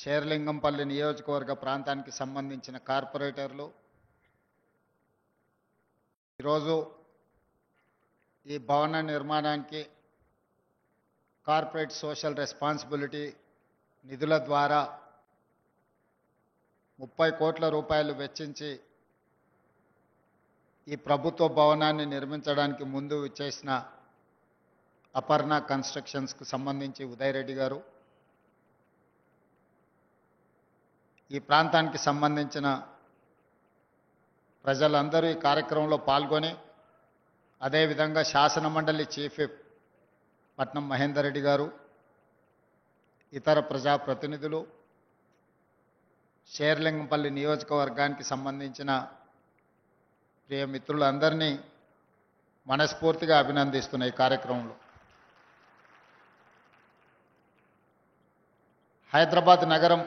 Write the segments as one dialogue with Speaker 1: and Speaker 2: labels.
Speaker 1: శేర్లింగంపల్లి నియోజకవర్గ ప్రాంతానికి సంబంధించిన కార్పొరేటర్లు ఈరోజు ఈ భవన నిర్మాణానికి కార్పొరేట్ సోషల్ రెస్పాన్సిబిలిటీ నిధుల ద్వారా 30 కోట్ల రూపాయలు వెచ్చించి ఈ ప్రభుత్వ భవనాన్ని నిర్మించడానికి ముందు చేసిన అపర్ణ కన్స్ట్రక్షన్స్కు సంబంధించి ఉదయ్ రెడ్డి గారు, ఈ ప్రాంతానికి సంబంధించిన ప్రజలందరూ ఈ కార్యక్రమంలో పాల్గొని, అదేవిధంగా శాసన మండలి చీఫ్ విప్ పట్నం మహేందర్ రెడ్డి గారు, ఇతర ప్రజాప్రతినిధులు, శేర్లింగంపల్లి నియోజకవర్గానికి సంబంధించిన ప్రియ మిత్రులందరినీ మనస్ఫూర్తిగా అభినందిస్తున్న ఈ కార్యక్రమంలో హైదరాబాద్ నగరం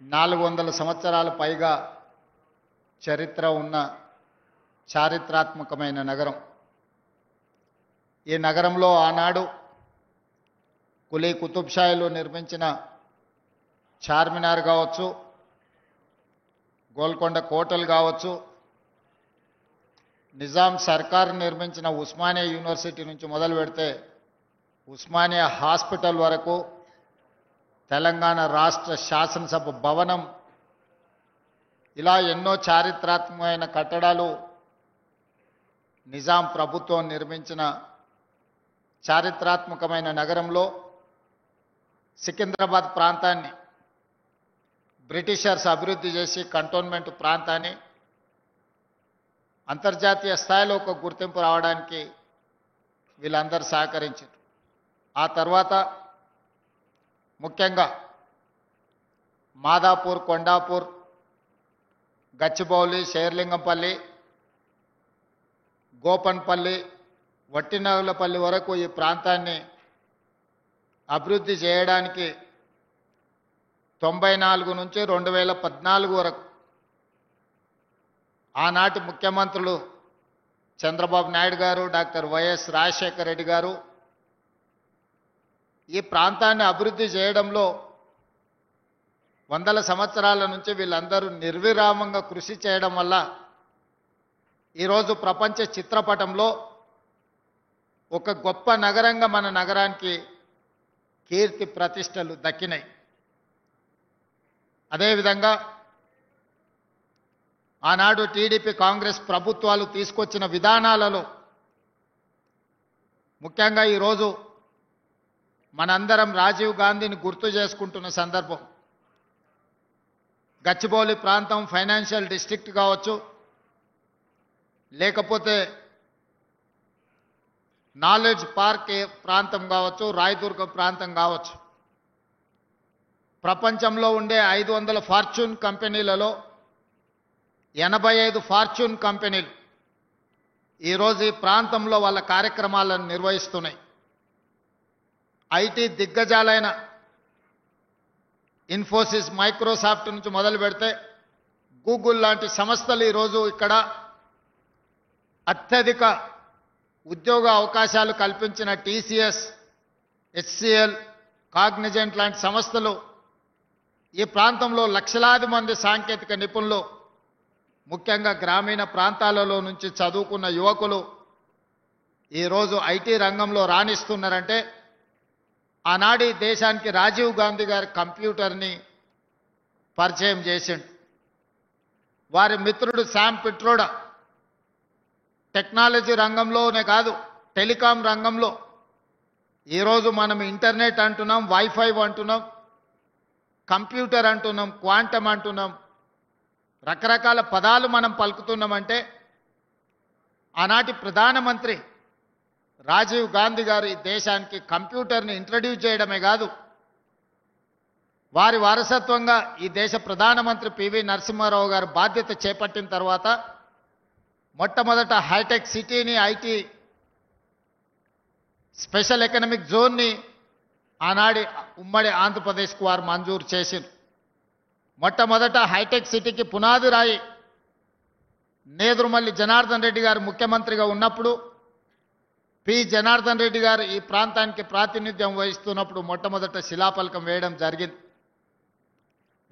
Speaker 1: 400 సంవత్సరాల పైగా చరిత్ర ఉన్న చారిత్రాత్మకమైన నగరం. ఈ నగరంలో ఆనాడు కులీ కుతుబ్షాయిలు నిర్మించిన చార్మినార్ కావచ్చు, గోల్కొండ కోటలు కావచ్చు, నిజాం సర్కార్ నిర్మించిన ఉస్మానియా యూనివర్సిటీ నుంచి మొదలు పెడితే ఉస్మానియా హాస్పిటల్ వరకు, తెలంగాణ రాష్ట్ర శాసనసభ భవనం, ఇలా ఎన్నో చారిత్రాత్మకమైన కట్టడాలు నిజాం ప్రభుత్వం నిర్మించిన చారిత్రాత్మకమైన నగరంలో సికింద్రాబాద్ ప్రాంతాన్ని బ్రిటిషర్స్ అభివృద్ధి చేసి కంటోన్మెంట్ ప్రాంతాన్ని అంతర్జాతీయ స్థాయిలో ఒక గుర్తింపు రావడానికి వీళ్ళందరూ సహకరించారు. ఆ తర్వాత ముఖ్యంగా మాదాపూర్, కొండాపూర్, గచ్చిబౌలి, శేర్లింగంపల్లి, గోపన్పల్లి, వట్టినగులపల్లి వరకు ఈ ప్రాంతాన్ని అభివృద్ధి చేయడానికి 94 నుంచి 2014 వరకు ఆనాటి ముఖ్యమంత్రులు చంద్రబాబు నాయుడు గారు, డాక్టర్ వైఎస్ రాజశేఖర రెడ్డి గారు ఈ ప్రాంతాన్ని అభివృద్ధి చేయడంలో 100 సంవత్సరాల నుంచి వీళ్ళందరూ నిర్విరామంగా కృషి చేయడం వల్ల ఈరోజు ప్రపంచ చిత్రపటంలో ఒక గొప్ప నగరంగా మన నగరానికి కీర్తి ప్రతిష్టలు దక్కినాయి. అదేవిధంగా ఆనాడు టీడీపీ, కాంగ్రెస్ ప్రభుత్వాలు తీసుకొచ్చిన విధానాలలో ముఖ్యంగా ఈరోజు మనందరం రాజీవ్ గాంధీని గుర్తు చేసుకుంటున్న సందర్భం. గచ్చిబౌలి ప్రాంతం ఫైనాన్షియల్ డిస్ట్రిక్ట్ కావచ్చు, లేకపోతే నాలెడ్జ్ పార్క్ ప్రాంతం కావచ్చు, రాయదుర్గం ప్రాంతం కావచ్చు, ప్రపంచంలో ఉండే 500 ఫార్చ్యూన్ కంపెనీలలో 85 ఫార్చ్యూన్ కంపెనీలు ఈరోజు ఈ ప్రాంతంలో వాళ్ళ కార్యక్రమాలను నిర్వహిస్తున్నాయి. ఐటీ దిగ్గజాలైన ఇన్ఫోసిస్, మైక్రోసాఫ్ట్ నుంచి మొదలు పెడితే గూగుల్ లాంటి సంస్థలు ఈరోజు ఇక్కడ అత్యధిక ఉద్యోగ అవకాశాలు కల్పించిన టీసీఎస్, హెచ్సిఎల్, కాగ్నిజెంట్ లాంటి సంస్థలు ఈ ప్రాంతంలో లక్షలాది మంది సాంకేతిక నిపుణులు, ముఖ్యంగా గ్రామీణ ప్రాంతాలలో నుంచి చదువుకున్న యువకులు ఈరోజు ఐటీ రంగంలో రాణిస్తున్నారంటే ఆనాడు దేశానికి రాజీవ్ గాంధీ గారి కంప్యూటర్ని పరిచయం చేసిండు. వారి మిత్రుడు శామ్ పిట్రోడా టెక్నాలజీ రంగంలోనే కాదు, టెలికాం రంగంలో ఈరోజు మనం ఇంటర్నెట్ అంటున్నాం, వైఫై అంటున్నాం, కంప్యూటర్ అంటున్నాం, క్వాంటమ్ అంటున్నాం, రకరకాల పదాలు మనం పలుకుతున్నామంటే ఆనాటి ప్రధానమంత్రి రాజీవ్ గాంధీ గారు ఈ దేశానికి కంప్యూటర్ని ఇంట్రడ్యూస్ చేయడమే కాదు, వారి వారసత్వంగా ఈ దేశ ప్రధానమంత్రి పివి నరసింహారావు గారు బాధ్యత చేపట్టిన తర్వాత మొట్టమొదట హైటెక్ సిటీని, ఐటీ స్పెషల్ ఎకనామిక్ జోన్ని ఆనాడి ఉమ్మడి ఆంధ్రప్రదేశ్కు వారు మంజూరు చేసింది. మొట్టమొదట హైటెక్ సిటీకి పునాది రాయి నేదురుమల్లి జనార్దన్ రెడ్డి గారు ముఖ్యమంత్రిగా ఉన్నప్పుడు పి జనార్దన్ రెడ్డి గారు ఈ ప్రాంతానికి ప్రాతినిధ్యం వహిస్తున్నప్పుడు మొట్టమొదట శిలాఫలకం వేయడం జరిగింది.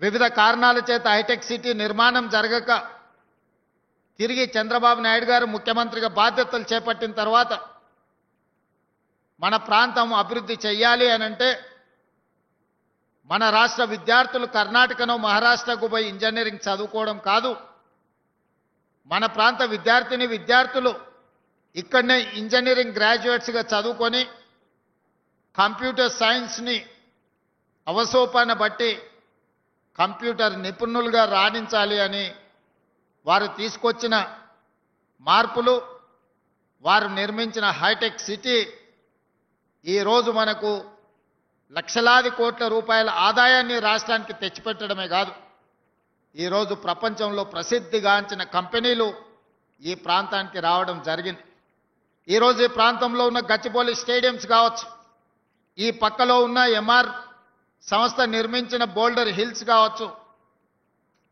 Speaker 1: వివిధ కారణాల చేత హైటెక్ సిటీ నిర్మాణం జరగక తిరిగి చంద్రబాబు నాయుడు గారు ముఖ్యమంత్రిగా బాధ్యతలు చేపట్టిన తర్వాత మన ప్రాంతం అభివృద్ధి చెయ్యాలి అనంటే మన రాష్ట్ర విద్యార్థులు కర్ణాటకనో మహారాష్ట్రకు పోయి ఇంజనీరింగ్ చదువుకోవడం కాదు, మన ప్రాంత విద్యార్థులు ఇక్కడనే ఇంజనీరింగ్ గ్రాడ్యుయేట్స్గా చదువుకొని కంప్యూటర్ సైన్స్ని అవసోపాన బట్టి కంప్యూటర్ నిపుణులుగా రాణించాలి అని వారు తీసుకొచ్చిన మార్పులు, వారు నిర్మించిన హైటెక్ సిటీ ఈరోజు మనకు లక్షలాది కోట్ల రూపాయల ఆదాయాన్ని రాష్ట్రానికి తెచ్చిపెట్టడమే కాదు, ఈరోజు ప్రపంచంలో ప్రసిద్ధిగాంచిన కంపెనీలు ఈ ప్రాంతానికి రావడం జరిగింది. ఈరోజు ఈ ప్రాంతంలో ఉన్న గచ్చిబౌలి స్టేడియంస్ కావచ్చు, ఈ పక్కలో ఉన్న ఎంఆర్ సంస్థ నిర్మించిన బోల్డర్ హిల్స్ కావచ్చు,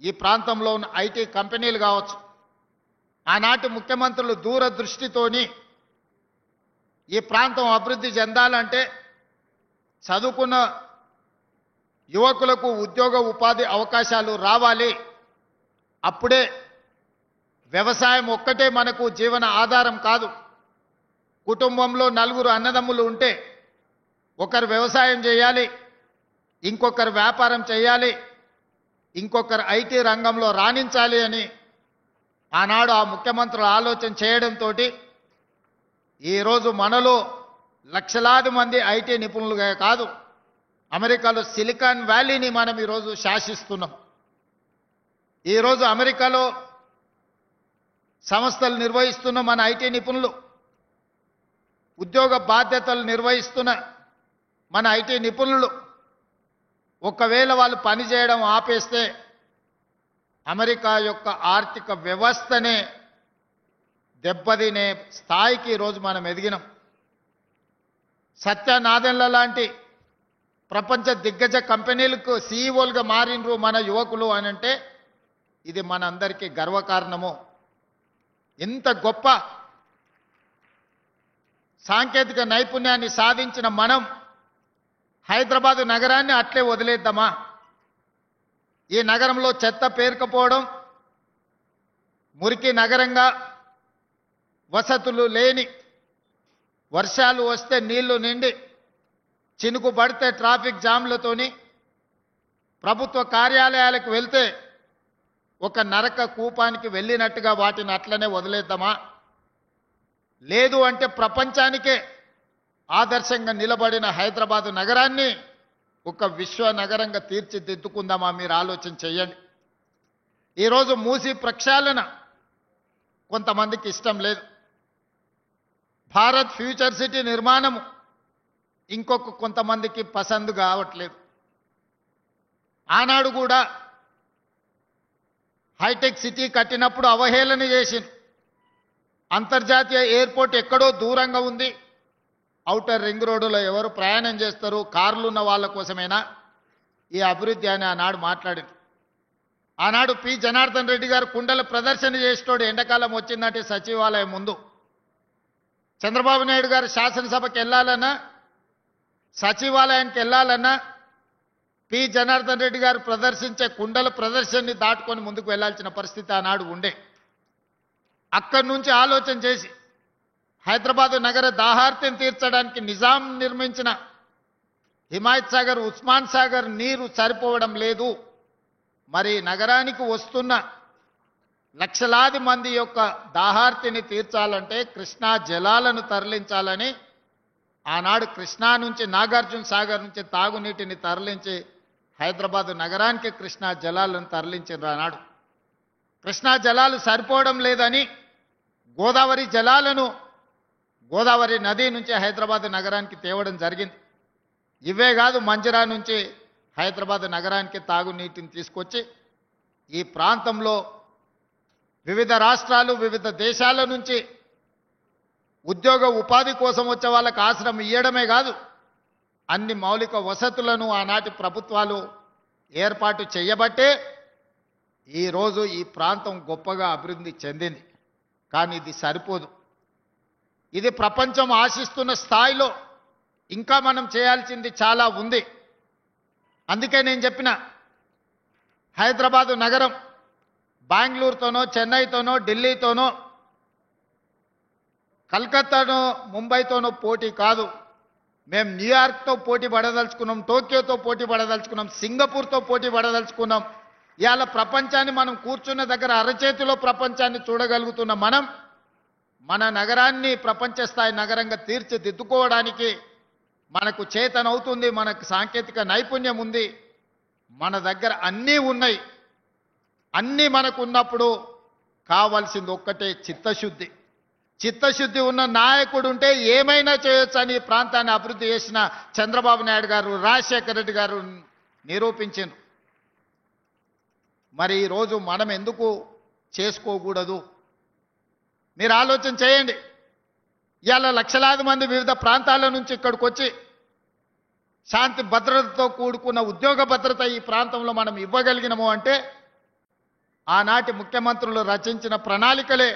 Speaker 1: ఈ ప్రాంతంలో ఉన్న ఐటీ కంపెనీలు కావచ్చు, ఆనాటి ముఖ్యమంత్రులు దూరదృష్టితోని ఈ ప్రాంతం అభివృద్ధి చెందాలంటే చదువుకున్న యువకులకు ఉద్యోగ ఉపాధి అవకాశాలు రావాలి, అప్పుడే వ్యవసాయం ఒక్కటే మనకు జీవన ఆధారం కాదు. కుటుంబంలో నలుగురు అన్నదమ్ములు ఉంటే ఒకరు వ్యవసాయం చేయాలి, ఇంకొకరు వ్యాపారం చేయాలి, ఇంకొకరు ఐటీ రంగంలో రాణించాలి అని ఆనాడు ఆ ముఖ్యమంత్రులు ఆలోచన చేయడంతో ఈరోజు మనలో లక్షలాది మంది ఐటీ నిపుణులుగా కాదు, అమెరికాలో సిలికాన్ వ్యాలీని మనం ఈరోజు శాసిస్తున్నాం. ఈరోజు అమెరికాలో సంస్థలు నిర్వహిస్తున్న మన ఐటీ నిపుణులు, ఉద్యోగ బాధ్యతలు నిర్వహిస్తున్న మన ఐటీ నిపుణులు ఒకవేళ వాళ్ళు పనిచేయడం ఆపేస్తే అమెరికా యొక్క ఆర్థిక వ్యవస్థనే దెబ్బతినే స్థాయికి ఈరోజు మనం ఎదిగినాం. సత్య నాదెండ్ల లాంటి ప్రపంచ దిగ్గజ కంపెనీలకు సీఈఓలుగా మారినరు మన యువకులు అనంటే ఇది మన అందరికీ గర్వకారణము. ఇంత గొప్ప సాంకేతిక నైపుణ్యాన్ని సాధించిన మనం హైదరాబాదు నగరాన్ని అట్లే వదిలేద్దామా? ఈ నగరంలో చెత్త పేరుకపోవడం, మురికి నగరంగా, వసతులు లేని, వర్షాలు వస్తే నీళ్లు నిండి, చినుకు పడితే ట్రాఫిక్ జామ్లతోని ప్రభుత్వ కార్యాలయాలకు వెళ్తే ఒక నరక కూపానికి వెళ్ళినట్టుగా వాటిని అట్లనే వదిలేద్దామా? లేదు అంటే ప్రపంచానికే ఆదర్శంగా నిలబడిన హైదరాబాదు నగరాన్ని ఒక విశ్వ నగరంగా తీర్చిదిద్దుకుందామా? మీరు ఆలోచన చేయండి. ఈరోజు మూసి ప్రక్షాళన కొంతమందికి ఇష్టం లేదు, భారత్ ఫ్యూచర్ సిటీ నిర్మాణము ఇంకొక కొంతమందికి పసందు కావట్లేదు. ఆనాడు కూడా హైటెక్ సిటీ కట్టినప్పుడు అవహేళన చేసింది. అంతర్జాతీయ ఎయిర్పోర్ట్ ఎక్కడో దూరంగా ఉంది, ఔటర్ రింగ్ రోడ్డులో ఎవరు ప్రయాణం చేస్తారు, కార్లు ఉన్న వాళ్ళ కోసమేనా ఈ అభివృద్ధి అని ఆనాడు మాట్లాడింది. ఆనాడు పి జనార్దన్ రెడ్డి గారు కుండల ప్రదర్శన చేసేటోడు ఎండాకాలం వచ్చిందంటే సచివాలయం ముందు. చంద్రబాబు నాయుడు గారు శాసనసభకి వెళ్ళాలన్నా, సచివాలయానికి వెళ్ళాలన్నా పి జనార్దన్ రెడ్డి గారు ప్రదర్శించే కుండల ప్రదర్శనని దాటుకొని ముందుకు వెళ్లాల్సిన పరిస్థితి ఆనాడు ఉండే. అక్కడి నుంచి ఆలోచన చేసి హైదరాబాదు నగర దాహార్తిని తీర్చడానికి నిజాం నిర్మించిన హిమాయత్ సాగర్, ఉస్మాన్ సాగర్ నీరు సరిపోవడం లేదు, మరి నగరానికి వస్తున్న లక్షలాది మంది యొక్క దాహార్తిని తీర్చాలంటే కృష్ణా జలాలను తరలించాలని ఆనాడు కృష్ణా నుంచి, నాగార్జున సాగర్ నుంచి తాగునీటిని తరలించి హైదరాబాదు నగరానికి కృష్ణా జలాలను తరలించారు. ఆనాడు కృష్ణా జలాలు సరిపోవడం లేదని గోదావరి జలాలను గోదావరి నది నుంచి హైదరాబాదు నగరానికి తేవడం జరిగింది. ఇవే కాదు, మంజిరా నుంచి హైదరాబాదు నగరానికి తాగునీటిని తీసుకొచ్చి ఈ ప్రాంతంలో వివిధ రాష్ట్రాలు, వివిధ దేశాల నుంచి ఉద్యోగ ఉపాధి కోసం వచ్చే వాళ్ళకి ఆశ్రమం ఇవ్వడమే కాదు, అన్ని మౌలిక వసతులను ఆనాటి ప్రభుత్వాలు ఏర్పాటు చేయబట్టే ఈరోజు ఈ ప్రాంతం గొప్పగా అభివృద్ధి చెందింది. కానీ ఇది సరిపోదు. ఇది ప్రపంచం ఆశిస్తున్న స్థాయిలో ఇంకా మనం చేయాల్సింది చాలా ఉంది. అందుకే నేను చెప్పిన హైదరాబాదు నగరం బెంగళూరుతోనో చెన్నైతోనో ఢిల్లీతోనో కలకత్తానో ముంబైతోనో పోటీ కాదు. మేము న్యూయార్క్తో పోటీ పడదలుచుకున్నాం, టోక్యోతో పోటీ పడదలుచుకున్నాం, సింగపూర్తో పోటీ పడదలుచుకున్నాం. ఇవాళ ప్రపంచాన్ని మనం కూర్చున్న దగ్గర అరచేతిలో ప్రపంచాన్ని చూడగలుగుతున్న మనం మన నగరాన్ని ప్రపంచ స్థాయి నగరంగా తీర్చిదిద్దుకోవడానికి మనకు చేతనవుతుంది. మనకు సాంకేతిక నైపుణ్యం ఉంది, మన దగ్గర అన్నీ ఉన్నాయి. అన్నీ మనకు ఉన్నప్పుడు కావాల్సింది ఒక్కటే చిత్తశుద్ధి. చిత్తశుద్ధి ఉన్న నాయకుడు ఉంటే ఏమైనా చేయొచ్చని ఈ ప్రాంతాన్ని అభివృద్ధి చేసిన చంద్రబాబు నాయుడు గారు, రాజశేఖర రెడ్డి గారు నిరూపించారు. మరి ఈరోజు మనం ఎందుకు చేసుకోకూడదు? మీరు ఆలోచన చేయండి. ఇవాళ లక్షలాది మంది వివిధ ప్రాంతాల నుంచి ఇక్కడికి వచ్చి శాంతి భద్రతతో కూడుకున్న ఉద్యోగ భద్రత ఈ ప్రాంతంలో మనం ఇవ్వగలిగినము అంటే ఆనాటి ముఖ్యమంత్రులు రచించిన ప్రణాళికలే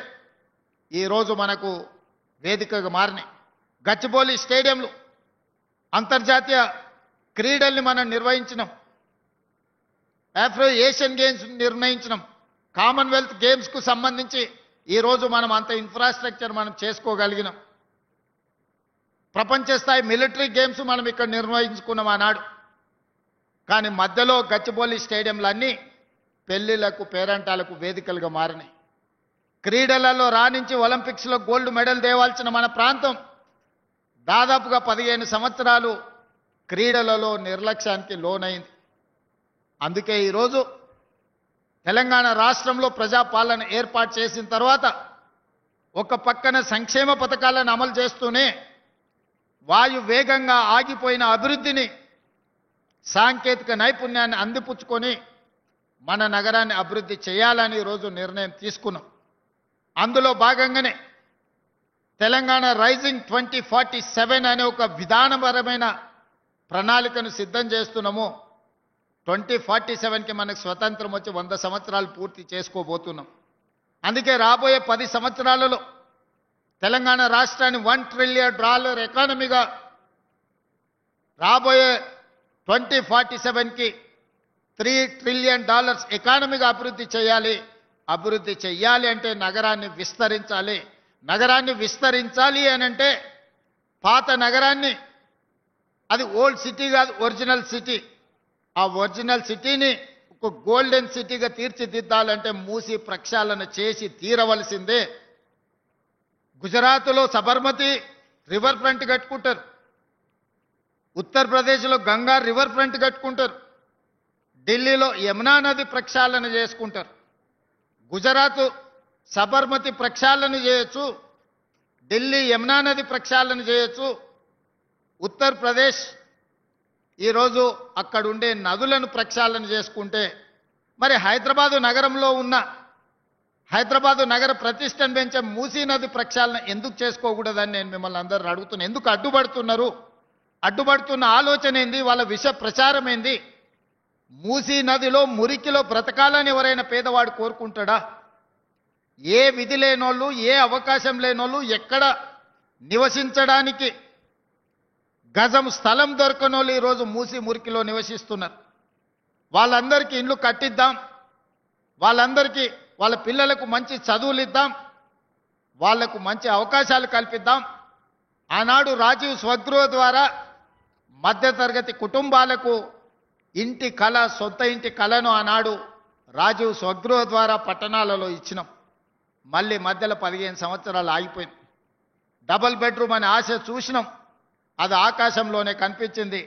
Speaker 1: ఈరోజు మనకు వేదికగా మారినాయి. గచ్చిబౌలి స్టేడియంలో అంతర్జాతీయ క్రీడల్ని మనం నిర్వహించినాం, ఆఫ్రో ఏషియన్ గేమ్స్ నిర్ణయించినాం, కామన్వెల్త్ గేమ్స్కు సంబంధించి ఈరోజు మనం అంత ఇన్ఫ్రాస్ట్రక్చర్ మనం చేసుకోగలిగినాం. ప్రపంచ స్థాయి మిలిటరీ గేమ్స్ మనం ఇక్కడ నిర్వహించుకున్నాం ఆనాడు. కానీ మధ్యలో గచ్చిబౌలి స్టేడియంలన్నీ పెళ్లిళ్లకు పేరంటాలకు వేదికలుగా మారినాయి. క్రీడలలో రాణించి ఒలింపిక్స్లో గోల్డ్ మెడల్ తేవాల్సిన మన ప్రాంతం దాదాపుగా 15 సంవత్సరాలు క్రీడలలో నిర్లక్ష్యానికి లోనైంది. అందుకే ఈరోజు తెలంగాణ రాష్ట్రంలో ప్రజాపాలన ఏర్పాటు చేసిన తర్వాత ఒక పక్కన సంక్షేమ పథకాలను అమలు చేస్తూనే వాయు వేగంగా ఆగిపోయిన అభివృద్ధిని సాంకేతిక నైపుణ్యాన్ని అందిపుచ్చుకొని మన నగరాన్ని అభివృద్ధి చేయాలని ఈరోజు నిర్ణయం తీసుకున్నాం. అందులో భాగంగానే తెలంగాణ రైజింగ్ 2047 అనే ఒక విధానపరమైన ప్రణాళికను సిద్ధం చేస్తున్నాము. 2047కి మనకు స్వతంత్రం వచ్చి 100 సంవత్సరాలు పూర్తి చేసుకోబోతున్నాం. అందుకే రాబోయే 10 సంవత్సరాలలో తెలంగాణ రాష్ట్రాన్ని $1 ట్రిలియన్ ఎకానమీగా రాబోయే 2047కి $3 ట్రిలియన్ ఎకానమీగా అభివృద్ధి చేయాలి. అభివృద్ధి చెయ్యాలి అంటే నగరాన్ని విస్తరించాలి. నగరాన్ని విస్తరించాలి అని అంటే పాత నగరాన్ని, అది ఓల్డ్ సిటీ కాదు, ఒరిజినల్ సిటీ, ఆ ఒరిజినల్ సిటీని ఒక గోల్డెన్ సిటీగా తీర్చిదిద్దాలంటే మూసి ప్రక్షాళన చేసి తీరవలసిందే. గుజరాత్లో సబర్మతి రివర్ ఫ్రంట్ కట్టుకుంటారు, ఉత్తరప్రదేశ్లో గంగా రివర్ ఫ్రంట్ కట్టుకుంటారు, ఢిల్లీలో యమునా నది ప్రక్షాళన చేసుకుంటారు. గుజరాత్ సబర్మతి ప్రక్షాళన చేయొచ్చు, ఢిల్లీ యమునా నది ప్రక్షాళన చేయొచ్చు, ఉత్తరప్రదేశ్ ఈరోజు అక్కడ ఉండే నదులను ప్రక్షాళన చేసుకుంటే మరి హైదరాబాదు నగరంలో ఉన్న హైదరాబాదు నగర ప్రతిష్టను పెంచే మూసీ నది ప్రక్షాళన ఎందుకు చేసుకోకూడదని నేను మిమ్మల్ని అందరూ అడుగుతున్నాను. ఎందుకు అడ్డుపడుతున్నారు? అడ్డుపడుతున్న ఆలోచన ఏంది? వాళ్ళ విష ప్రచారం ఏంది? మూసీ నదిలో మురికిలో బ్రతకాలని ఎవరైనా పేదవాడు కోరుకుంటాడా? ఏ విధి లేనోళ్ళు, ఏ అవకాశం లేనోళ్ళు, ఎక్కడ నివసించడానికి గజం స్థలం దొరకనోళ్ళు ఈరోజు మూసి మురికిలో నివసిస్తున్నారు. వాళ్ళందరికీ ఇల్లు కట్టిద్దాం, వాళ్ళందరికీ వాళ్ళ పిల్లలకు మంచి చదువులు ఇద్దాం, వాళ్లకు మంచి అవకాశాలు కల్పిద్దాం. ఆనాడు రాజీవ్ స్వగృహ ద్వారా మధ్యతరగతి కుటుంబాలకు ఇంటి కళ, సొంత ఇంటి కళను ఆనాడు రాజీవ్ స్వగృహ ద్వారా పట్టణాలలో ఇచ్చినాం. మళ్ళీ మధ్యలో 15 సంవత్సరాలు ఆగిపోయింది. డబుల్ బెడ్రూమ్ అనే ఆశ చూసినాం, అది ఆకాశంలోనే కనిపించింది.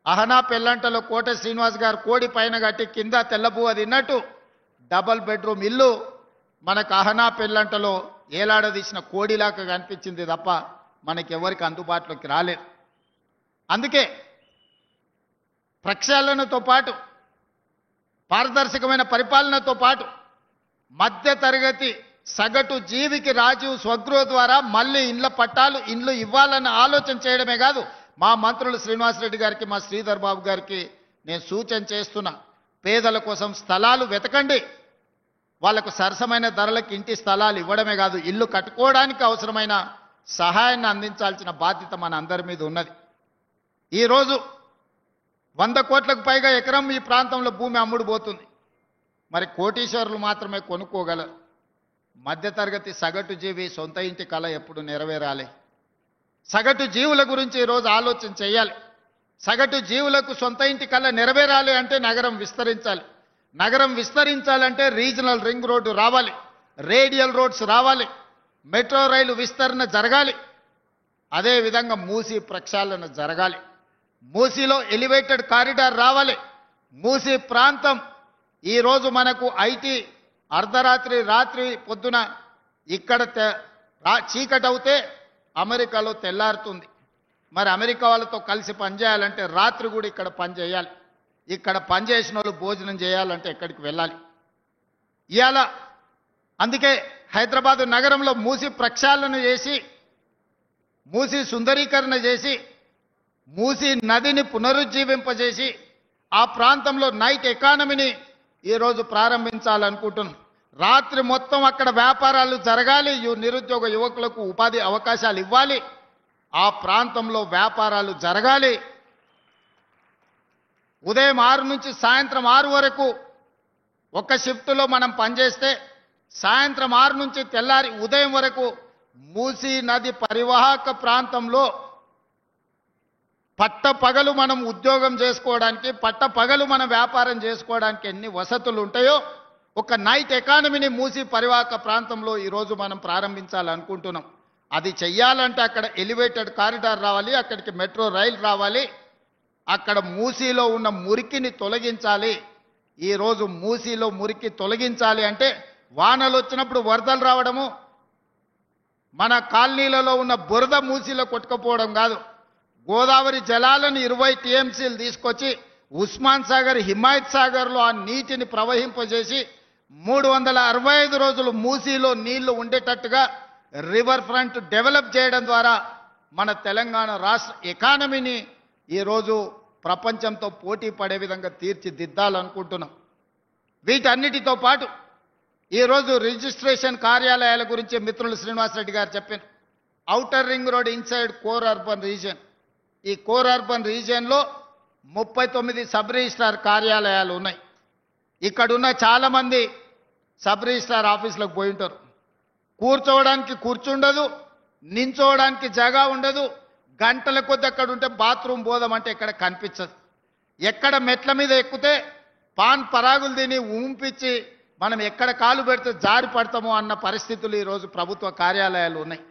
Speaker 1: అహనా పెల్లంటలో కోట శ్రీనివాస్ గారు కోడి పైన కట్టి కింద తెల్లబువ్వ తిన్నట్టు డబుల్ బెడ్రూమ్ ఇల్లు మనకు అహనా పెల్లంటలో ఏలాడదీసిన కోడిలాగా కనిపించింది తప్ప మనకెవరికి అందుబాటులోకి రాలేదు. అందుకే ప్రక్షాళనతో పాటు పారదర్శకమైన పరిపాలనతో పాటు మధ్యతరగతి సగటు జీవికి రాజీవ్ స్వగృహ ద్వారా మళ్ళీ ఇండ్ల పట్టాలు, ఇండ్లు ఇవ్వాలన్న ఆలోచన చేయడమే కాదు, మా మంత్రులు శ్రీనివాసరెడ్డి గారికి, మా శ్రీధర్ బాబు గారికి నేను సూచన చేస్తున్నా, పేదల కోసం స్థలాలు వెతకండి. వాళ్లకు సరసమైన ధరలకు ఇంటి స్థలాలు ఇవ్వడమే కాదు, ఇల్లు కట్టుకోవడానికి అవసరమైన సహాయాన్ని అందించాల్సిన బాధ్యత మన అందరి మీద ఉన్నది. ఈరోజు 100 కోట్లకు పైగా ఎకరం ఈ ప్రాంతంలో భూమి అమ్ముడుపోతుంది. మరి కోటీశ్వరులు మాత్రమే కొనుక్కోగలరు. మధ్యతరగతి సగటు జీవి సొంత ఇంటి కళ ఎప్పుడు నెరవేరాలి? సగటు జీవుల గురించి ఈరోజు ఆలోచన చేయాలి. సగటు జీవులకు సొంత ఇంటి కళ నెరవేరాలి అంటే నగరం విస్తరించాలి. నగరం విస్తరించాలంటే రీజనల్ రింగ్ రోడ్డు రావాలి, రేడియల్ రోడ్స్ రావాలి, మెట్రో రైలు విస్తరణ జరగాలి. అదేవిధంగా మూసీ ప్రక్షాళన జరగాలి. మూసీలో ఎలివేటెడ్ కారిడార్ రావాలి. మూసీ ప్రాంతం ఈరోజు మనకు ఐటీ అర్ధరాత్రి రాత్రి పొద్దున ఇక్కడ చీకటి అవుతే అమెరికాలో తెల్లారుతుంది. మరి అమెరికా వాళ్ళతో కలిసి పనిచేయాలంటే రాత్రి కూడా ఇక్కడ పనిచేయాలి. ఇక్కడ పనిచేసిన వాళ్ళు భోజనం చేయాలంటే ఎక్కడికి వెళ్ళాలి? ఇవాళ అందుకే హైదరాబాదు నగరంలో మూసి ప్రక్షాళన చేసి, మూసి సుందరీకరణ చేసి, మూసి నదిని పునరుజ్జీవింపజేసి ఆ ప్రాంతంలో నైట్ ఎకానమీని ఈరోజు ప్రారంభించాలనుకుంటున్నాం. రాత్రి మొత్తం అక్కడ వ్యాపారాలు జరగాలి. నిరుద్యోగ యువకులకు ఉపాధి అవకాశాలు ఇవ్వాలి. ఆ ప్రాంతంలో వ్యాపారాలు జరగాలి. ఉదయం 6 నుంచి సాయంత్రం 6 వరకు ఒక షిఫ్ట్లో మనం పనిచేస్తే సాయంత్రం 6 నుంచి తెల్లారి ఉదయం వరకు మూసీ నది పరివాహక ప్రాంతంలో పట్టపగలు మనం ఉద్యోగం చేసుకోవడానికి, పట్టపగలు మనం వ్యాపారం చేసుకోవడానికి ఎన్ని వసతులు ఉంటాయో ఒక నైట్ ఎకానమీని మూసీ పరివాహక ప్రాంతంలో ఈరోజు మనం ప్రారంభించాలనుకుంటున్నాం. అది చెయ్యాలంటే అక్కడ ఎలివేటెడ్ కారిడార్ రావాలి, అక్కడికి మెట్రో రైలు రావాలి, అక్కడ మూసీలో ఉన్న మురికిని తొలగించాలి. ఈరోజు మూసీలో మురికి తొలగించాలి అంటే వానలు వచ్చినప్పుడు వరదలు రావడము, మన కాలనీలలో ఉన్న బురద మూసీలో కొట్టుకుపోవడం కాదు. గోదావరి జలాలను 20 టీఎంసీలు తీసుకొచ్చి ఉస్మాన్ సాగర్, హిమాయత్ సాగర్లో ఆ నీటిని ప్రవహింపజేసి 365 రోజులు మూసీలో నీళ్లు ఉండేటట్టుగా రివర్ ఫ్రంట్ డెవలప్ చేయడం ద్వారా మన తెలంగాణ రాష్ట్ర ఎకానమీని ఈరోజు ప్రపంచంతో పోటీ పడే విధంగా తీర్చిదిద్దాలనుకుంటున్నాం. వీటన్నిటితో పాటు ఈరోజు రిజిస్ట్రేషన్ కార్యాలయాల గురించి మిత్రులు శ్రీనివాసరెడ్డి గారు చెప్పారు. Outer ring road inside core urban region, ఈ కోర్ అర్బన్ రీజియన్లో 39 సబ్ రిజిస్ట్రార్ కార్యాలయాలు ఉన్నాయి. ఇక్కడున్న చాలామంది సబ్ రిజిస్ట్రార్ ఆఫీసులకు పోయి ఉంటారు. కూర్చోవడానికి కూర్చుండదు, నించోవడానికి జగా ఉండదు. గంటల కొద్ది అక్కడ ఉంటే బాత్రూమ్ పోదామంటే ఎక్కడ కనిపించదు. ఎక్కడ మెట్ల మీద ఎక్కితే పాన్ పరాగులు తిని ఊంపించి మనం ఎక్కడ కాలు పెడితే జారి పడతామో అన్న పరిస్థితులు ఈరోజు ప్రభుత్వ కార్యాలయాలు ఉన్నాయి.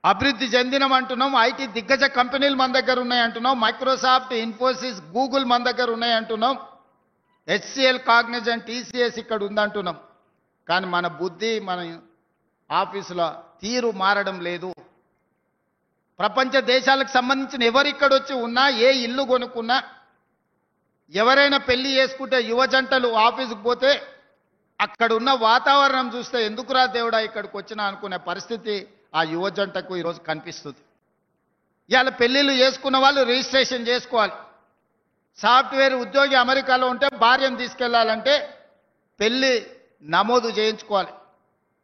Speaker 1: అభివృద్ధి చెందినం అంటున్నాం, ఐటీ దిగ్గజ కంపెనీలు మన దగ్గర ఉన్నాయి అంటున్నాం, మైక్రోసాఫ్ట్, ఇన్ఫోసిస్, గూగుల్ మన దగ్గర ఉన్నాయి అంటున్నాం, హెచ్సిఎల్, కాగ్నిజెంట్, టీసీఎస్ ఇక్కడ ఉందంటున్నాం. కానీ మన బుద్ధి, మన ఆఫీసుల తీరు మారడం లేదు. ప్రపంచ దేశాలకు సంబంధించిన ఎవరు ఇక్కడ వచ్చి ఉన్నా, ఏ ఇల్లు కొనుక్కున్నా, ఎవరైనా పెళ్లి చేసుకుంటే యువ జంటలు ఆఫీసుకు పోతే అక్కడ ఉన్న వాతావరణం చూస్తే ఎందుకురా దేవుడా ఇక్కడికి వచ్చినా అనుకునే పరిస్థితి ఆ యువ జంటకు ఈరోజు కనిపిస్తుంది. ఇవాళ పెళ్లిళ్ళు చేసుకున్న వాళ్ళు రిజిస్ట్రేషన్ చేసుకోవాలి. సాఫ్ట్వేర్ ఉద్యోగి అమెరికాలో ఉంటే భార్యను తీసుకెళ్లాలంటే పెళ్లి నమోదు చేయించుకోవాలి,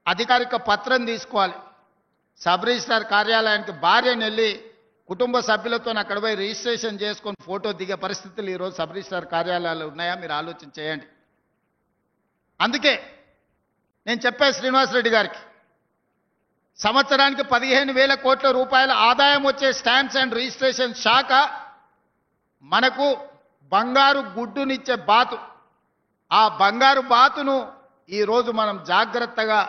Speaker 1: అధికారిక పత్రం తీసుకోవాలి. సబ్ రిజిస్ట్రార్ కార్యాలయానికి భార్యను వెళ్ళి కుటుంబ సభ్యులతో అక్కడ పోయి రిజిస్ట్రేషన్ చేసుకొని ఫోటో దిగే పరిస్థితులు ఈరోజు సబ్ రిజిస్ట్రార్ కార్యాలయాలు ఉన్నాయా? మీరు ఆలోచన చేయండి. అందుకే నేను చెప్పా శ్రీనివాసరెడ్డి గారికి, సంవత్సరానికి 15,000 కోట్ల రూపాయల ఆదాయం వచ్చే స్టాంప్స్ అండ్ రిజిస్ట్రేషన్ శాఖ మనకు బంగారు గుడ్డునిచ్చే బాతు. ఆ బంగారు బాతును ఈరోజు మనం జాగ్రత్తగా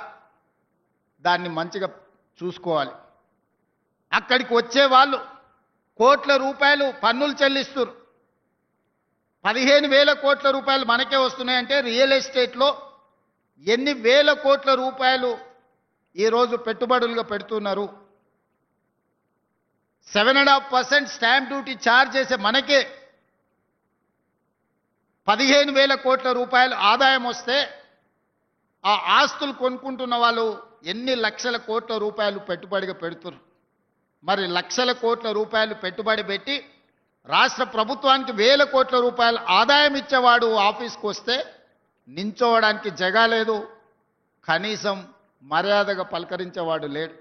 Speaker 1: దాన్ని మంచిగా చూసుకోవాలి. అక్కడికి వచ్చే వాళ్ళు కోట్ల రూపాయలు పన్నులు చెల్లిస్తున్నారు. 15,000 కోట్ల రూపాయలు మనకే వస్తున్నాయంటే రియల్ ఎస్టేట్లో ఎన్ని వేల కోట్ల రూపాయలు ఈరోజు పెట్టుబడులుగా పెడుతున్నారు. 7.5% స్టాంప్ డ్యూటీ ఛార్జ్ చేసే మనకే 15,000 కోట్ల రూపాయలు ఆదాయం వస్తే ఆ ఆస్తులు కొనుక్కుంటున్న వాళ్ళు ఎన్ని లక్షల కోట్ల రూపాయలు పెట్టుబడిగా పెడుతున్నారు. మరి లక్షల కోట్ల రూపాయలు పెట్టుబడి పెట్టి రాష్ట్ర ప్రభుత్వానికి 1,000 కోట్ల రూపాయలు ఆదాయం ఇచ్చేవాడు ఆఫీస్కి వస్తే నించోవడానికి జగా లేదు, కనీసం మర్యాదగా పలకరించేవాడు లేడు.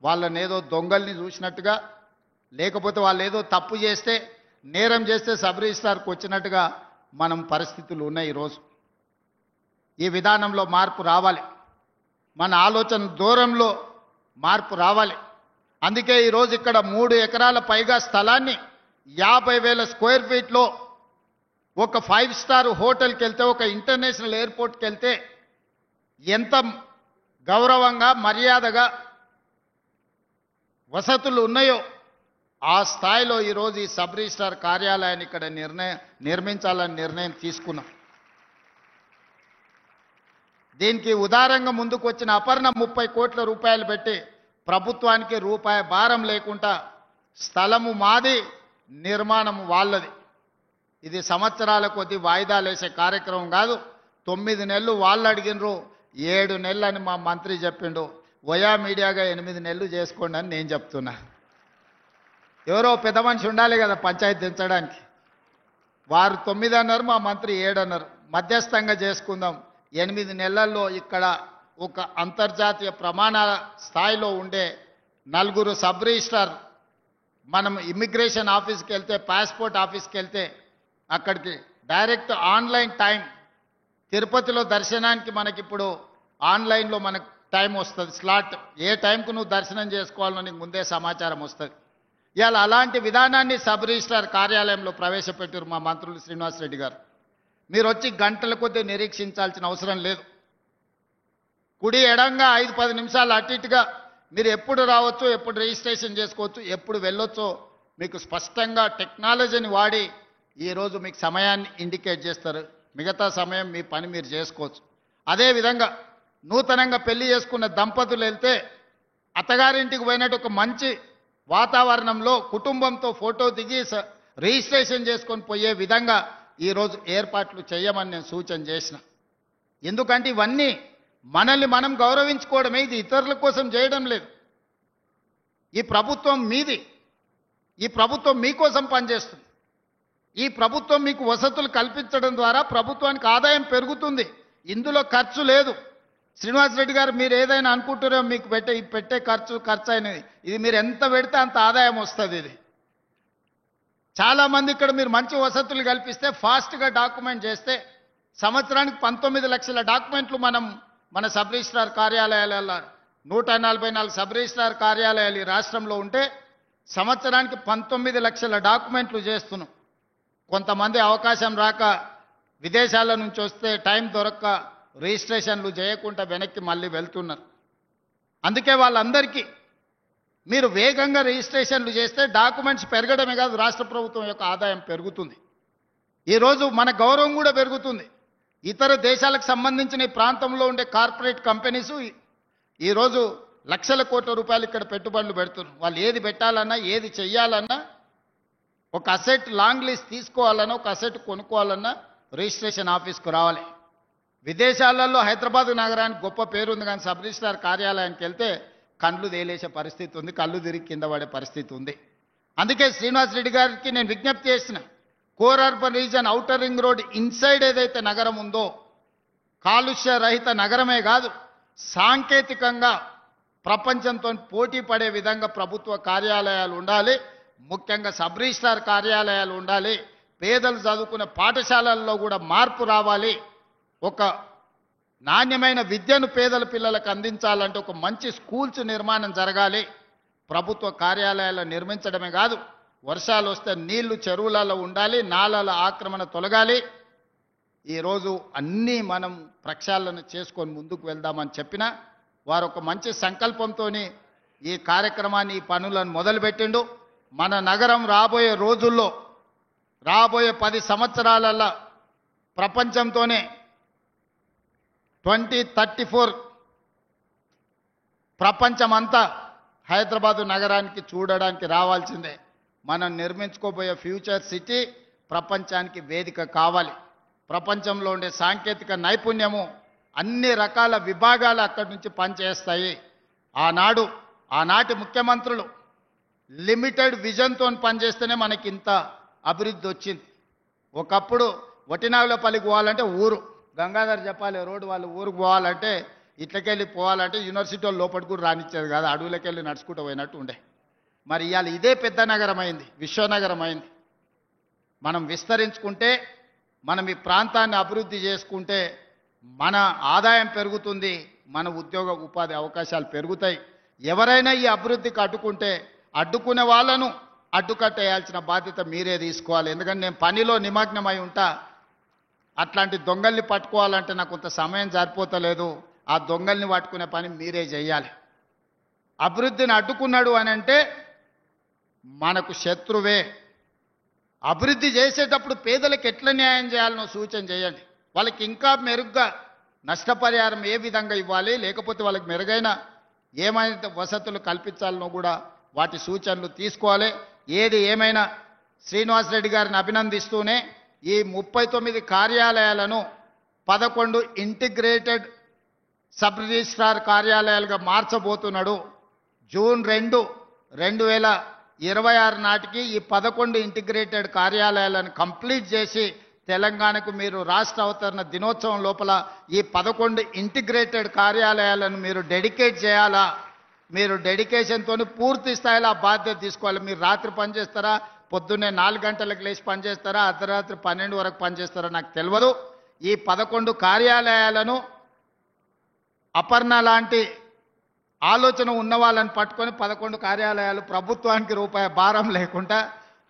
Speaker 1: వాళ్ళని ఏదో దొంగల్ని చూసినట్టుగా, లేకపోతే వాళ్ళు ఏదో తప్పు చేస్తే, నేరం చేస్తే సబ్ రిజిస్ట్రార్కి వచ్చినట్టుగా మనం పరిస్థితులు ఉన్నాయి ఈరోజు. ఈ విధానంలో మార్పు రావాలి, మన ఆలోచన దూరంలో మార్పు రావాలి. అందుకే ఈరోజు ఇక్కడ 3 ఎకరాల పైగా స్థలాన్ని 50,000 స్క్వేర్ ఫీట్లో ఒక 5 స్టార్ హోటల్కి వెళ్తే, ఒక ఇంటర్నేషనల్ ఎయిర్పోర్ట్కి వెళ్తే ఎంత గౌరవంగా మర్యాదగా వసతులు ఉన్నాయో ఆ స్థాయిలో ఈరోజు ఈ సబ్ రిజిస్ట్రార్ కార్యాలయాన్ని ఇక్కడ నిర్మించాలని నిర్ణయం తీసుకున్నాం. దీనికి ఉదారంగా ముందుకు వచ్చిన అపర్ణ 30 కోట్ల రూపాయలు పెట్టి ప్రభుత్వానికి రూపాయి భారం లేకుండా స్థలము మాది, నిర్మాణం వాళ్ళది. ఇది సంవత్సరాల కొద్ది వాయిదాలు వేసే కార్యక్రమం కాదు. 9 నెలలు వాళ్ళు అడిగినరు, 7 నెలలు అని మా మంత్రి చెప్పిండు. వయా మీడియాగా 8 నెలలు చేసుకోండి అని నేను చెప్తున్నా. ఎవరో పెద్ద మనిషి ఉండాలి కదా పంచాయతీ దించడానికి. వారు 9 అన్నారు, మా మంత్రి 7 అన్నారు. మధ్యస్థంగా చేసుకుందాం. 8 నెలల్లో ఇక్కడ ఒక అంతర్జాతీయ ప్రమాణాల స్థాయిలో ఉండే 4 సబ్ రిజిస్ట్రార్, మనం ఇమ్మిగ్రేషన్ ఆఫీస్కి వెళ్తే, పాస్పోర్ట్ ఆఫీస్కి వెళ్తే అక్కడికి డైరెక్ట్ ఆన్లైన్ టైం, తిరుపతిలో దర్శనానికి మనకిప్పుడు ఆన్లైన్లో మనకు టైం వస్తుంది, స్లాట్, ఏ టైంకు నువ్వు దర్శనం చేసుకోవాలో నీకు ముందే సమాచారం వస్తుంది. ఇవాళ అలాంటి విధానాన్ని సబ్ రిజిస్ట్రార్ కార్యాలయంలో ప్రవేశపెట్టారు మా మంత్రులు శ్రీనివాస్ రెడ్డి గారు. మీరు వచ్చి గంటల కొద్దీ నిరీక్షించాల్సిన అవసరం లేదు. కుడి ఎడంగా 5-10 నిమిషాలు అటు ఇటుగా మీరు ఎప్పుడు రావచ్చో, ఎప్పుడు రిజిస్ట్రేషన్ చేసుకోవచ్చు, ఎప్పుడు వెళ్ళొచ్చో మీకు స్పష్టంగా టెక్నాలజీని వాడి ఈరోజు మీకు సమయాన్ని ఇండికేట్ చేస్తారు. మిగతా సమయం మీ పని మీరు చేసుకోవచ్చు. అదేవిధంగా నూతనంగా పెళ్లి చేసుకున్న దంపతులు వెళ్తే అత్తగారింటికి పోయినట్టు ఒక మంచి వాతావరణంలో కుటుంబంతో ఫోటో దిగి రిజిస్ట్రేషన్ చేసుకొని పోయే విధంగా ఈరోజు ఏర్పాట్లు చేయమని నేను సూచన చేసిన. ఎందుకంటే ఇవన్నీ మనల్ని మనం గౌరవించుకోవడమే, ఇది ఇతరుల కోసం చేయడం లేదు. ఈ ప్రభుత్వం మీది, ఈ ప్రభుత్వం మీకోసం పనిచేస్తుంది. ఈ ప్రభుత్వం మీకు వసతులు కల్పించడం ద్వారా ప్రభుత్వానికి ఆదాయం పెరుగుతుంది. ఇందులో ఖర్చు లేదు. శ్రీనివాస్ రెడ్డి గారు, మీరు ఏదైనా అనుకుంటారో మీకు పెట్టే ఖర్చు అయినది, ఇది మీరు ఎంత పెడితే అంత ఆదాయం వస్తుంది. ఇది చాలామంది ఇక్కడ మీరు మంచి వసతులు కల్పిస్తే, ఫాస్ట్గా డాక్యుమెంట్ చేస్తే సంవత్సరానికి 19 లక్షల డాక్యుమెంట్లు మన సబ్ రిజిస్ట్రార్ కార్యాలయాల 144 సబ్ రిజిస్ట్రార్ కార్యాలయాలు ఈ రాష్ట్రంలో ఉంటే సంవత్సరానికి 19 లక్షల డాక్యుమెంట్లు చేస్తున్నాం. కొంతమంది అవకాశం రాక విదేశాల నుంచి వస్తే టైం దొరక్క రిజిస్ట్రేషన్లు చేయకుండా వెనక్కి మళ్ళీ వెళ్తున్నారు. అందుకే వాళ్ళందరికీ మీరు వేగంగా రిజిస్ట్రేషన్లు చేస్తే డాక్యుమెంట్స్ పెరగడమే కాదు, రాష్ట్ర ప్రభుత్వం యొక్క ఆదాయం పెరుగుతుంది. ఈరోజు మన గౌరవం కూడా పెరుగుతుంది. ఇతర దేశాలకు సంబంధించిన ఈ ప్రాంతంలో ఉండే కార్పొరేట్ కంపెనీస్ ఈరోజు లక్షల కోట్ల రూపాయలు ఇక్కడ పెట్టుబడులు పెడుతున్నారు. వాళ్ళు ఏది పెట్టాలన్నా, ఏది చెయ్యాలన్నా, ఒక అసెట్ లాంగ్ లీజ్ తీసుకోవాలన్నా, ఒక అసెట్ కొనుక్కోవాలన్నా రిజిస్ట్రేషన్ ఆఫీస్కు రావాలి. విదేశాలలో హైదరాబాద్ నగరానికి గొప్ప పేరుంది, కానీ సబ్ రిజిస్ట్రార్ కార్యాలయానికి వెళ్తే కళ్ళు తేలేసే పరిస్థితి ఉంది, కళ్ళు తిరిగి కింద పడే పరిస్థితి ఉంది. అందుకే శ్రీనివాస్ రెడ్డి గారికి నేను విజ్ఞప్తి చేసిన, core urban reason outer ring road inside ఏదైతే నగరం ఉందో, కాలుష్య రహిత నగరమే కాదు, సాంకేతికంగా ప్రపంచంతో పోటీ పడే విధంగా ప్రభుత్వ కార్యాలయాలు ఉండాలి. ముఖ్యంగా సబ్ రిజిస్ట్రార్ కార్యాలయాలు ఉండాలి. పేదలు చదువుకునే పాఠశాలల్లో కూడా మార్పు రావాలి. ఒక నాణ్యమైన విద్యను పేదల పిల్లలకు అందించాలంటే ఒక మంచి స్కూల్స్ నిర్మాణం జరగాలి. ప్రభుత్వ కార్యాలయాలు నిర్మించడమే కాదు, వర్షాలు వస్తే నీళ్లు చెరువులలో ఉండాలి, నాలాల ఆక్రమణ తొలగాలి. ఈరోజు అన్నీ మనం ప్రక్షాళన చేసుకొని ముందుకు వెళ్దామని చెప్పినా వారు ఒక మంచి సంకల్పంతో ఈ కార్యక్రమాన్ని, ఈ పనులను మొదలుపెట్టిండు. మన నగరం రాబోయే రోజుల్లో, రాబోయే 10 సంవత్సరాలలో ప్రపంచంతోనే 2034 ప్రపంచమంతా హైదరాబాదు నగరానికి చూడడానికి రావాల్సిందే. మనం నిర్మించుకోబోయే ఫ్యూచర్ సిటీ ప్రపంచానికి వేదిక కావాలి. ప్రపంచంలో ఉండే సాంకేతిక నైపుణ్యము అన్ని రకాల విభాగాలు అక్కడి నుంచి పనిచేస్తాయి. ఆనాటి ముఖ్యమంత్రులు లిమిటెడ్ విజన్తో పనిచేస్తేనే మనకి ఇంత అభివృద్ధి వచ్చింది. ఒకప్పుడు వటినాగులపల్లికి పోవాలంటే ఊరు, గంగాధర్ చెప్పాలి రోడ్డు, వాళ్ళు ఊరికి పోవాలంటే ఇట్లకెళ్ళి పోవాలంటే యూనివర్సిటీ వాళ్ళు లోపలికి కూడా రానిచ్చేది కాదు, అడవులకి వెళ్ళి నడుచుకుంటూ పోయినట్టు ఉండే. మరి ఇవాళ ఇదే పెద్ద నగరం అయింది, విశ్వనగరం అయింది. మనం విస్తరించుకుంటే, మనం ఈ ప్రాంతాన్ని అభివృద్ధి చేసుకుంటే మన ఆదాయం పెరుగుతుంది, మన ఉద్యోగ ఉపాధి అవకాశాలు పెరుగుతాయి. ఎవరైనా ఈ అభివృద్ధికి అడ్డుకునే వాళ్ళను అడ్డుకట్టేయాల్సిన బాధ్యత మీరే తీసుకోవాలి. ఎందుకంటే నేను పనిలో నిమగ్నమై ఉంటా. అట్లాంటి దొంగల్ని పట్టుకోవాలంటే నాకు కొంత సమయం సరిపోతలేదు. ఆ దొంగల్ని పట్టుకునే పని మీరే చేయాలి. అభివృద్ధిని అడ్డుకున్నాడు అని అంటే మనకు శత్రువే. అభివృద్ధి చేసేటప్పుడు పేదలకు ఎట్లా న్యాయం చేయాలనో సూచన చేయండి. వాళ్ళకి ఇంకా మెరుగ్గా నష్టపరిహారం ఏ విధంగా ఇవ్వాలి, లేకపోతే వాళ్ళకి మెరుగైన ఏమైనా వసతులు కల్పించాలనో కూడా వాటి సూచనలు తీసుకోవాలి. ఏది ఏమైనా శ్రీనివాసరెడ్డి గారిని అభినందిస్తూనే ఈ 39 కార్యాలయాలను 11 ఇంటిగ్రేటెడ్ సబ్ రిజిస్ట్రార్ కార్యాలయాలుగా మార్చబోతున్నాడు. జూన్ 2, 2026 నాటికి ఈ 11 ఇంటిగ్రేటెడ్ కార్యాలయాలను కంప్లీట్ చేసి తెలంగాణకు మీరు రాష్ట్ర అవతరణ దినోత్సవం లోపల ఈ 11 ఇంటిగ్రేటెడ్ కార్యాలయాలను మీరు డెడికేట్ చేయాలా. మీరు డెడికేషన్తో పూర్తి స్థాయిలో ఆ బాధ్యత తీసుకోవాలి. మీరు రాత్రి పనిచేస్తారా, పొద్దున్నే 4 గంటలకు లేచి పనిచేస్తారా, అర్ధరాత్రి 12 వరకు పనిచేస్తారా నాకు తెలియదు. ఈ 11 కార్యాలయాలను అపర్ణ లాంటి ఆలోచన ఉన్న వాళ్ళని పట్టుకొని 11 కార్యాలయాలు ప్రభుత్వానికి రూపాయి భారం లేకుండా,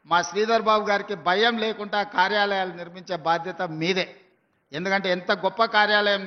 Speaker 1: మా శ్రీధర్ బాబు గారికి భయం లేకుండా కార్యాలయాలు నిర్మించే బాధ్యత మీదే. ఎందుకంటే ఎంత గొప్ప కార్యాలయం